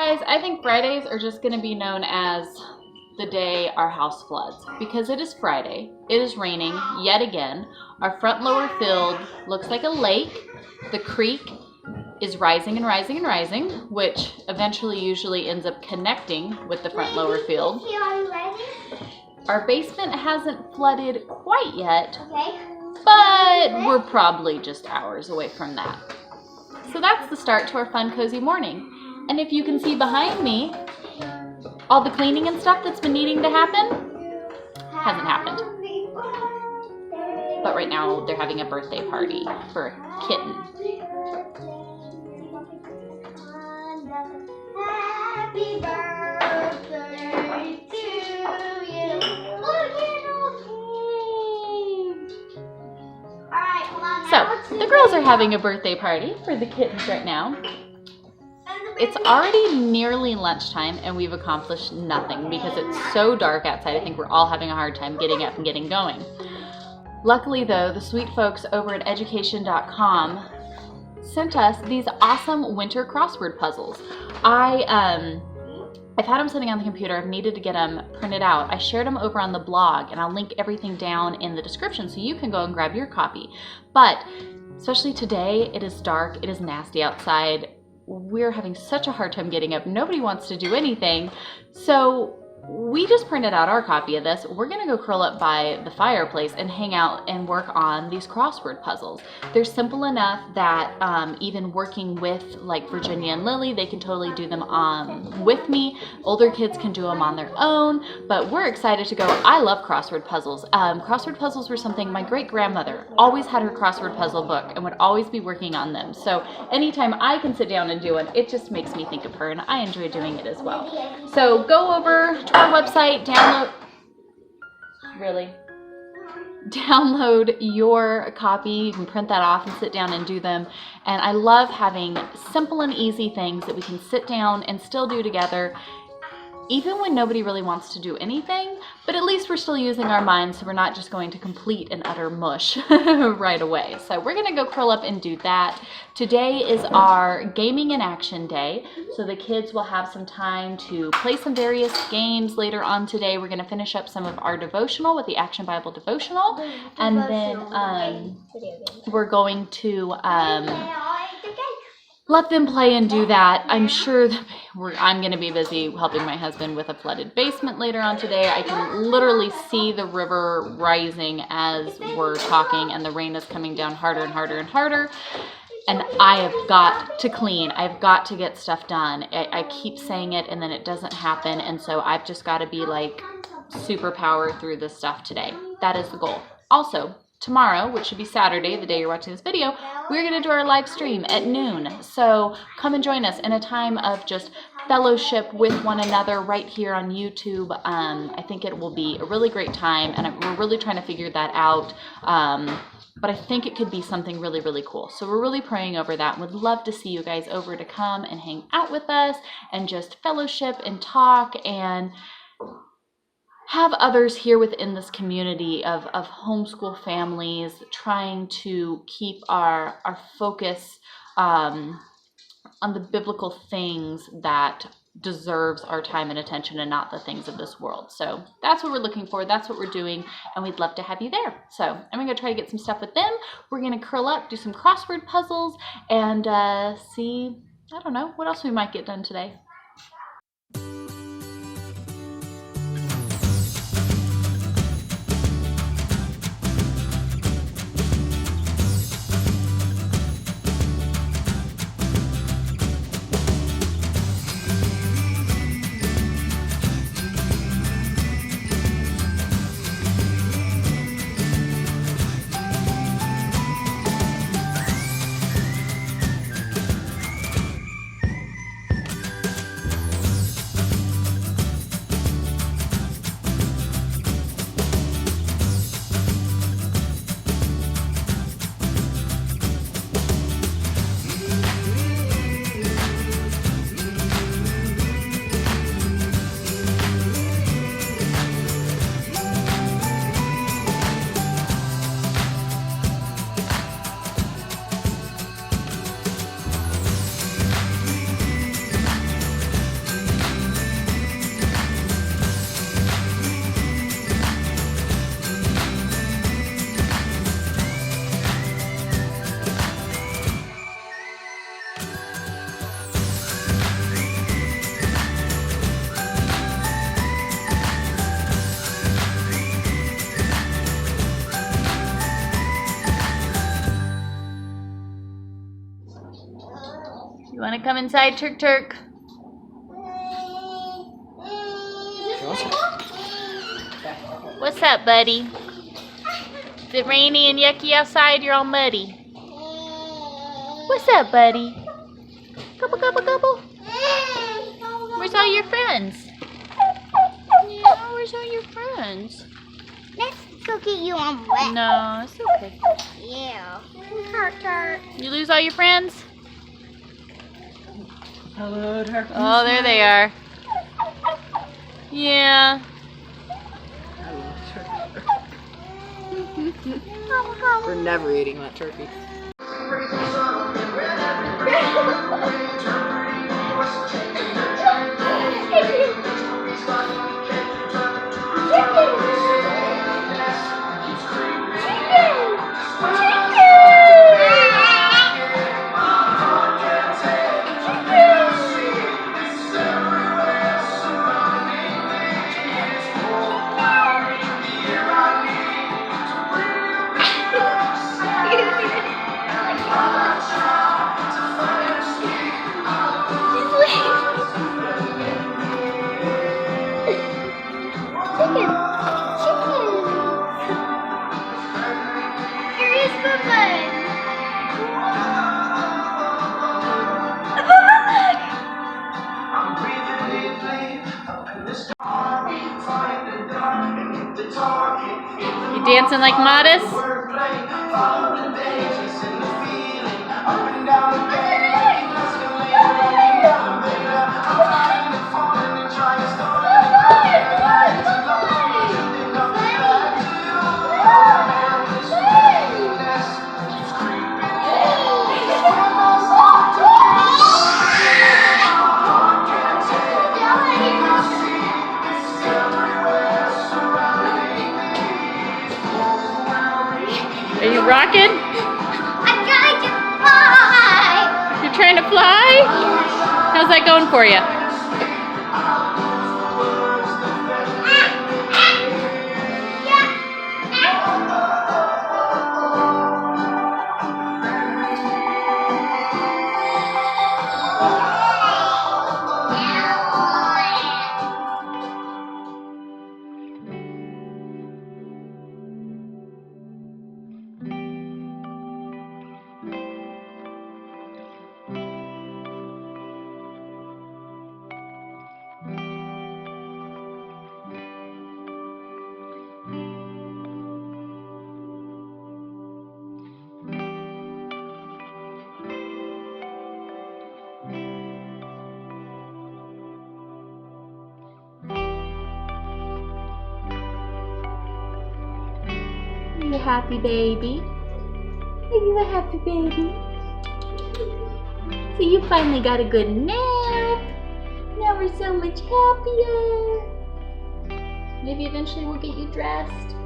guys, I think Fridays are just going to be known as the day our house floods, because it is Friday, it is raining yet again, our front lower field looks like a lake, the creek is rising and rising and rising, which eventually usually ends up connecting with the front lower field. Our basement hasn't flooded quite yet, but we're probably just hours away from that. So that's the start to our fun, cozy morning. And if you can see behind me, all the cleaning and stuff that's been needing to happen hasn't happened. But right now they're having a birthday party for a kitten. Happy birthday to you. Alright, hold on. So the girls are having a birthday party for the kittens right now. It's already nearly lunchtime and we've accomplished nothing because it's so dark outside. I think we're all having a hard time getting up and getting going. Luckily though, the sweet folks over at education.com sent us these awesome winter crossword puzzles. I've had them sitting on the computer. I've needed to get them printed out. I shared them over on the blog and I'll link everything down in the description so you can go and grab your copy. But especially today, it is dark, it is nasty outside. We're having such a hard time getting up. Nobody wants to do anything. So we just printed out our copy of this. We're gonna go curl up by the fireplace and hang out and work on these crossword puzzles. They're simple enough that even working with like Virginia and Lily, they can totally do them with me. Older kids can do them on their own, but we're excited to go. I love crossword puzzles. Crossword puzzles were something my great-grandmother always had her crossword puzzle book and would always be working on them. So anytime I can sit down and do it, it just makes me think of her and I enjoy doing it as well. So go over to our website, download your copy. You can print that off and sit down and do them. And I love having simple and easy things that we can sit down and still do together, even when nobody really wants to do anything, but at least we're still using our minds, so we're not just going to complete and utter mush right away. So we're gonna go curl up and do that. Today is our gaming and action day, so the kids will have some time to play some various games later on today. We're gonna finish up some of our devotional with the Action Bible devotional, and then we're going to let them play and do that. I'm sure that I'm going to be busy helping my husband with a flooded basement later on today. I can literally see the river rising as we're talking and the rain is coming down harder and harder and harder. And I have got to clean. I've got to get stuff done. I keep saying it and then it doesn't happen. And so I've just got to be like superpower through this stuff today. That is the goal. Also, tomorrow, which should be Saturday, the day you're watching this video, we're going to do our live stream at noon. So come and join us in a time of just fellowship with one another right here on YouTube. I think it will be a really great time, and we're really trying to figure that out. But I think it could be something really, really cool. So we're really praying over that. Would love to see you guys over to come and hang out with us and just fellowship and talk and have others here within this community of homeschool families trying to keep our focus on the biblical things that deserves our time and attention and not the things of this world. So that's what we're looking for. That's what we're doing. And we'd love to have you there. So I'm going to try to get some stuff with them. We're going to curl up, do some crossword puzzles, and see, I don't know, what else we might get done today. to come inside, Turk Turk? What's up, buddy? Is it rainy and yucky outside? You're all muddy. What's up, buddy? Gobble, gobble, gobble. Where's all your friends? Yeah, where's all your friends? Let's go get you on wet. No, it's okay. Yeah. You lose all your friends? Hello, Turkey. Oh, there they are. Yeah. We're never eating that turkey. You dancing like Modest? Are you rocking? I'm trying to fly. You're trying to fly? How's that going for you? Are you a happy baby? Are you a happy baby? So you finally got a good nap. Now we're so much happier. Maybe eventually we'll get you dressed.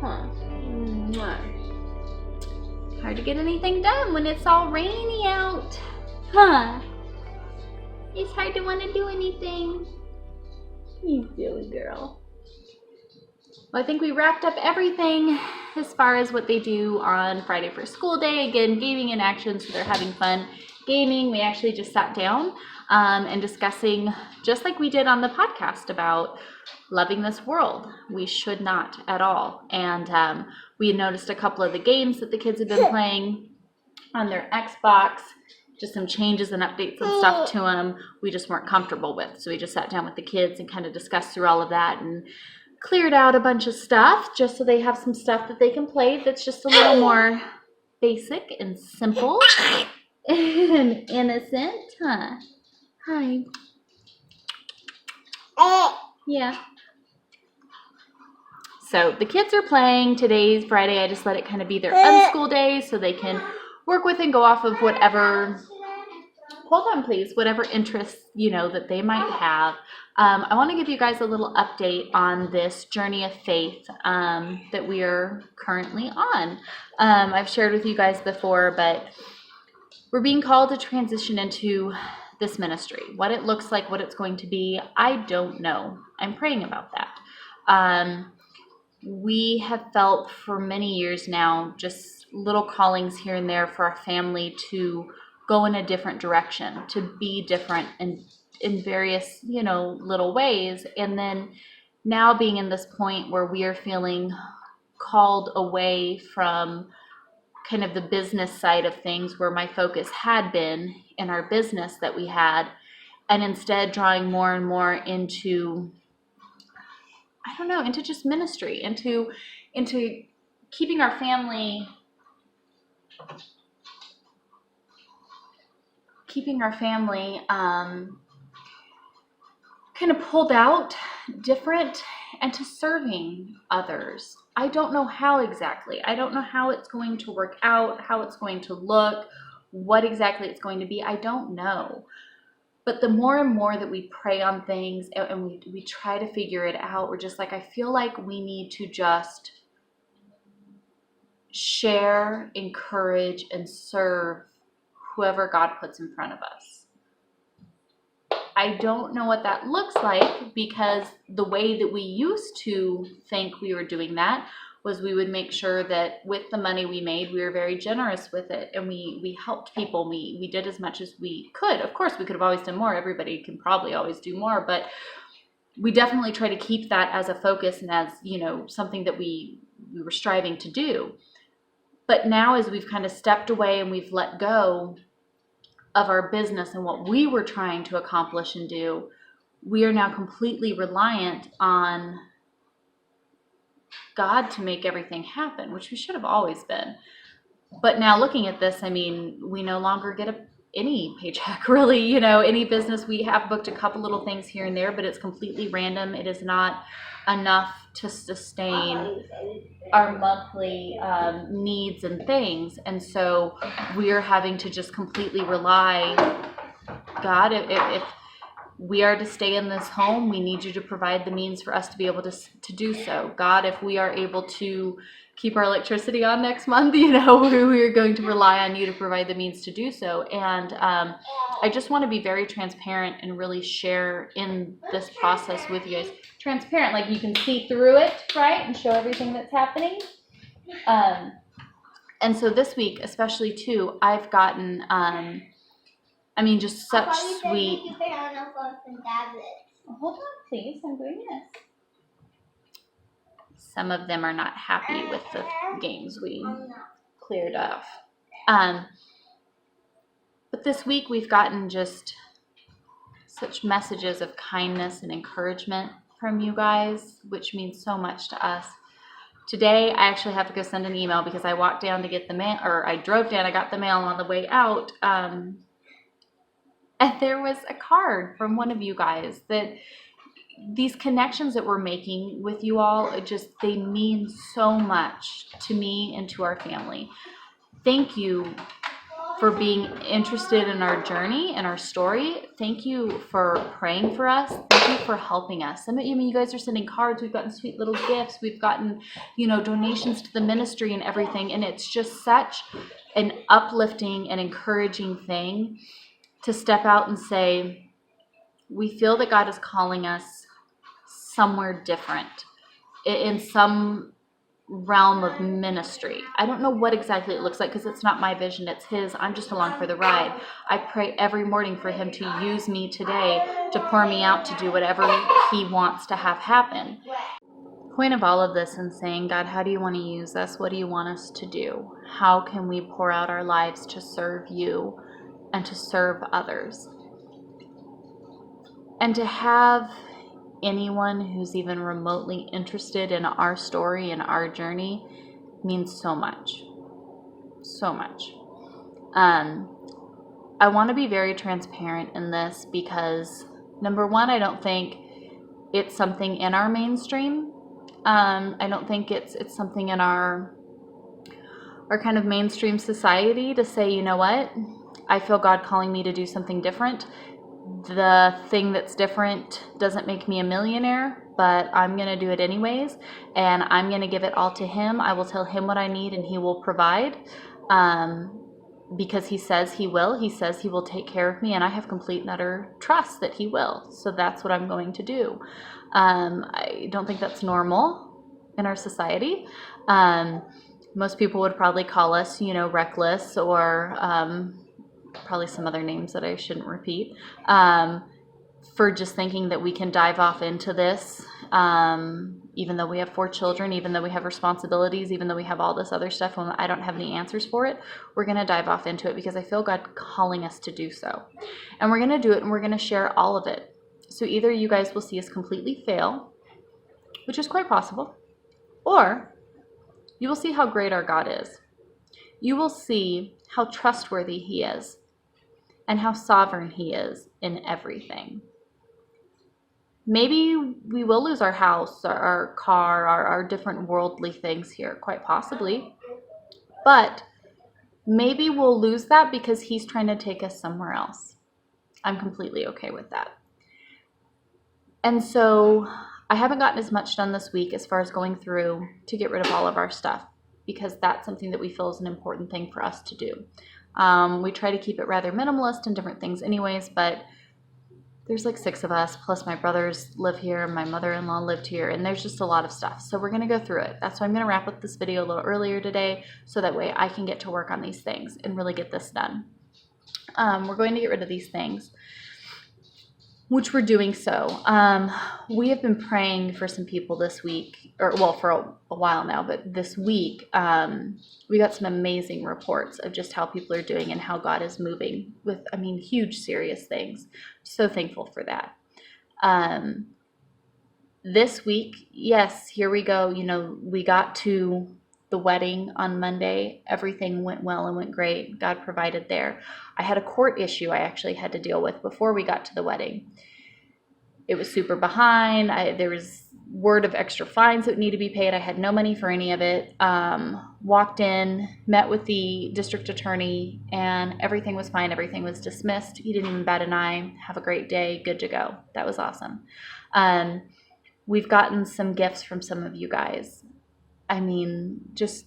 Huh. Mwah. Hard to get anything done when it's all rainy out. Huh. It's hard to want to do anything. You silly girl. Well, I think we wrapped up everything as far as what they do on Friday for school day. Again, gaming in action, so they're having fun gaming. We actually just sat down and discussing, just like we did on the podcast, about loving this world. We should not at all. And we had noticed a couple of the games that the kids have been playing on their Xbox, just some changes and updates and stuff to them we just weren't comfortable with. So we just sat down with the kids and kind of discussed through all of that and cleared out a bunch of stuff just so they have some stuff that they can play that's just a little more basic and simple and innocent, huh? Hi. Yeah. So the kids are playing. Today's Friday. I just let it kind of be their unschool day so they can work with and go off of whatever, hold on please, whatever interests, you know, that they might have. I want to give you guys a little update on this journey of faith that we are currently on. I've shared with you guys before, but we're being called to transition into this ministry. What it looks like, what it's going to be, I don't know. I'm praying about that. We have felt for many years now just little callings here and there for our family to go in a different direction, to be different in various, little ways. And then now being in this point where we are feeling called away from kind of the business side of things, where my focus had been in our business that we had, and instead drawing more and more into, I don't know, into just ministry, into keeping our family kind of pulled out, different, and to serving others. I don't know how exactly. I don't know how it's going to work out, how it's going to look, what exactly it's going to be. I don't know. But the more and more that we pray on things and we try to figure it out, we're just like, I feel like we need to just share, encourage, and serve whoever God puts in front of us. I don't know what that looks like, because the way that we used to think we were doing that was we would make sure that with the money we made, we were very generous with it, and we helped people. We did as much as we could. Of course, we could have always done more. Everybody can probably always do more, but we definitely try to keep that as a focus and as, something that we were striving to do. But now, as we've kind of stepped away and we've let go of our business and what we were trying to accomplish and do, we are now completely reliant on God to make everything happen, which we should have always been. But now looking at this, we no longer get any paycheck, really. Any business, we have booked a couple little things here and there, but it's completely random. It is not enough to sustain our monthly needs and things. And so we're having to just completely rely, God, if we are to stay in this home, we need you to provide the means for us to be able to do so. God, if we are able to keep our electricity on next month, we are going to rely on you to provide the means to do so. And I just want to be very transparent and really share in this process with you guys. Transparent, like you can see through it, right? And show everything that's happening. And so this week, especially too, I've gotten, just such sweet. Hold on, please. I'm doing this. Some of them are not happy with the games we cleared off. But this week we've gotten just such messages of kindness and encouragement from you guys, which means so much to us. Today I actually have to go send an email because I walked down to get the mail, or I drove down, I got the mail on the way out. And there was a card from one of you guys that these connections that we're making with you all, they mean so much to me and to our family. Thank you for being interested in our journey and our story. Thank you for praying for us. Thank you for helping us. You guys are sending cards. We've gotten sweet little gifts. We've gotten, donations to the ministry and everything. And it's just such an uplifting and encouraging thing to step out and say, we feel that God is calling us somewhere different, in some realm of ministry. I don't know what exactly it looks like because it's not my vision, it's his. I'm just along for the ride. I pray every morning for him to use me today to pour me out to do whatever he wants to have happen. Point of all of this and saying, God, how do you want to use us? What do you want us to do? How can we pour out our lives to serve you and to serve others? And to have anyone who's even remotely interested in our story and our journey means so much. So much. I want to be very transparent in this because, number one, I don't think it's something in our mainstream. I don't think it's something in our kind of mainstream society to say, you know what, I feel God calling me to do something different. The thing that's different doesn't make me a millionaire, but I'm going to do it anyways, and I'm going to give it all to him. I will tell him what I need, and he will provide, because he says he will. He says he will take care of me, and I have complete and utter trust that he will. So that's what I'm going to do. I don't think that's normal in our society. Most people would probably call us, reckless or probably some other names that I shouldn't repeat, for just thinking that we can dive off into this, even though we have 4 children, even though we have responsibilities, even though we have all this other stuff, when I don't have any answers for it, we're going to dive off into it because I feel God calling us to do so. And we're going to do it, and we're going to share all of it. So either you guys will see us completely fail, which is quite possible, or you will see how great our God is. You will see how trustworthy He is and how sovereign He is in everything. Maybe we will lose our house, our car, our different worldly things here, quite possibly. But maybe we'll lose that because He's trying to take us somewhere else. I'm completely okay with that. And so I haven't gotten as much done this week as far as going through to get rid of all of our stuff, because that's something that we feel is an important thing for us to do. We try to keep it rather minimalist and different things anyways, but there's like 6 of us, plus my brothers live here, my mother-in-law lived here, and there's just a lot of stuff. So we're going to go through it. That's why I'm going to wrap up this video a little earlier today, so that way I can get to work on these things and really get this done. We're going to get rid of these things, which we're doing so. We have been praying for some people this week, or well, for a while now, but this week we got some amazing reports of just how people are doing and how God is moving with, I mean, huge, serious things. So thankful for that. This week, yes, here we go. You know, we got to the wedding on Monday. Everything went well and went great. God provided there. I had a court issue I actually had to deal with before we got to the wedding. It was super behind. There was word of extra fines that need to be paid. I had no money for any of it. Walked in, met with the district attorney, and everything was fine. Everything was dismissed. He didn't even bat an eye. Have a great day. Good to go. That was awesome. We've gotten some gifts from some of you guys. I mean, just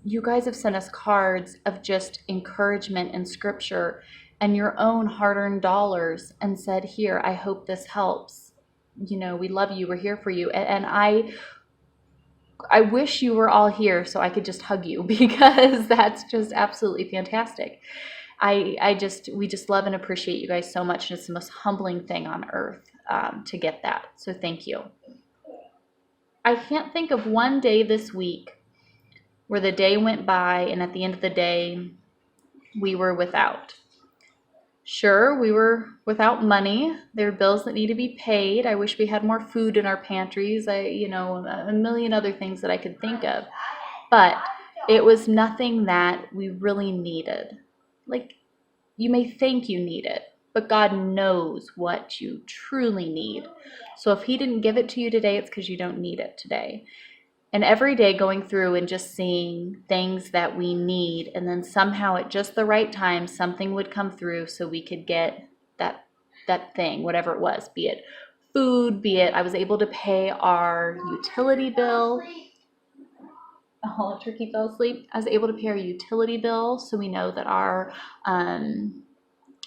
you guys have sent us cards of just encouragement and scripture and your own hard-earned dollars and said, here, I hope this helps. You know, we love you. We're here for you. And I wish you were all here so I could just hug you, because that's just absolutely fantastic. We just love and appreciate you guys so much. And it's the most humbling thing on earth to get that. So thank you. I can't think of one day this week where the day went by and at the end of the day we were without. Sure, we were without money. There are bills that need to be paid. I wish we had more food in our pantries. A million other things that I could think of. But it was nothing that we really needed. Like, you may think you need it, but God knows what you truly need. So if He didn't give it to you today, it's because you don't need it today. And every day going through and just seeing things that we need, and then somehow at just the right time, something would come through so we could get that thing, whatever it was, be it food, be it I was able to pay our utility bill. Oh, Turkey fell asleep. I was able to pay our utility bill, so we know that our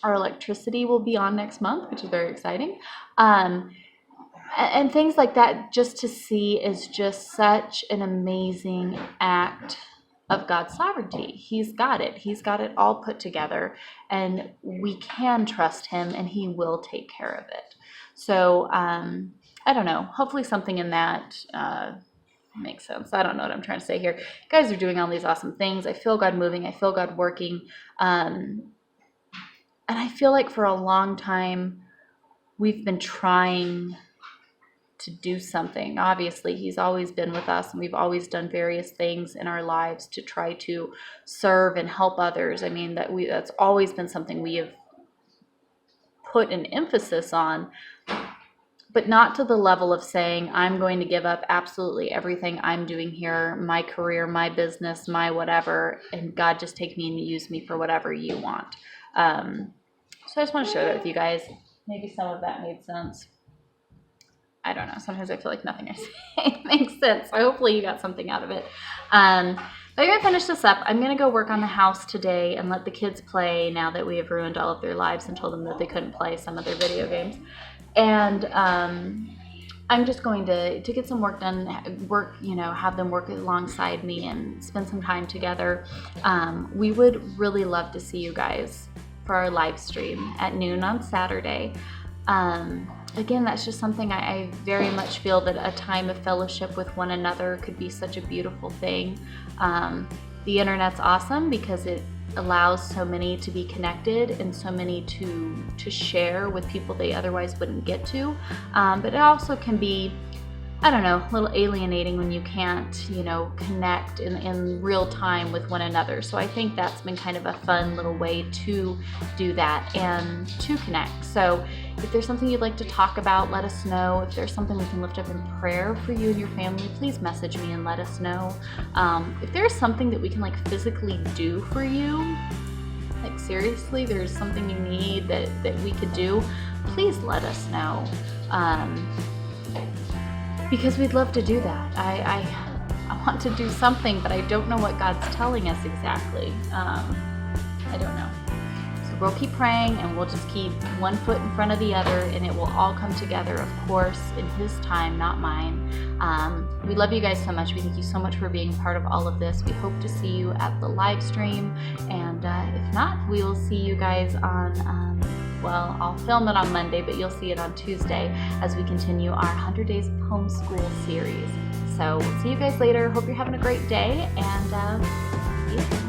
electricity will be on next month, which is very exciting. And things like that, just to see, is just such an amazing act of God's sovereignty. He's got it. He's got it all put together, and we can trust Him, and He will take care of it. So I don't know. Hopefully something in that makes sense. I don't know what I'm trying to say here. You guys are doing all these awesome things. I feel God moving. I feel God working. And I feel like for a long time we've been trying to do something. Obviously, He's always been with us, and we've always done various things in our lives to try to serve and help others. I mean, that's always been something we have put an emphasis on, but not to the level of saying, I'm going to give up absolutely everything I'm doing here, my career, my business, my whatever, and God, just take me and use me for whatever you want. So I just want to share that with you guys. Maybe some of that made sense. I don't know. Sometimes I feel like nothing I say makes sense. So hopefully you got something out of it. But I'm going to finish this up. I'm going to go work on the house today and let the kids play now that we have ruined all of their lives and told them that they couldn't play some of their video games. And I'm just going to get some work done, have them work alongside me and spend some time together. We would really love to see you guys for our live stream at noon on Saturday. Again, that's just something I very much feel that a time of fellowship with one another could be such a beautiful thing. The internet's awesome because it allows so many to be connected and so many to share with people they otherwise wouldn't get to. But it also can be, I don't know, a little alienating when you can't, connect in real time with one another. So I think that's been kind of a fun little way to do that and to connect. So if there's something you'd like to talk about, let us know. If there's something we can lift up in prayer for you and your family, please message me and let us know. If there's something that we can physically do for you, seriously, there's something you need that we could do, please let us know. Because we'd love to do that. I want to do something, but I don't know what God's telling us exactly. I don't know. So we'll keep praying, and we'll just keep one foot in front of the other, and it will all come together, of course, in His time, not mine. We love you guys so much. We thank you so much for being part of all of this. We hope to see you at the live stream, and if not, we will see you guys on well, I'll film it on Monday, but you'll see it on Tuesday as we continue our 100 Days of Homeschool series. So we'll see you guys later. Hope you're having a great day, and see you.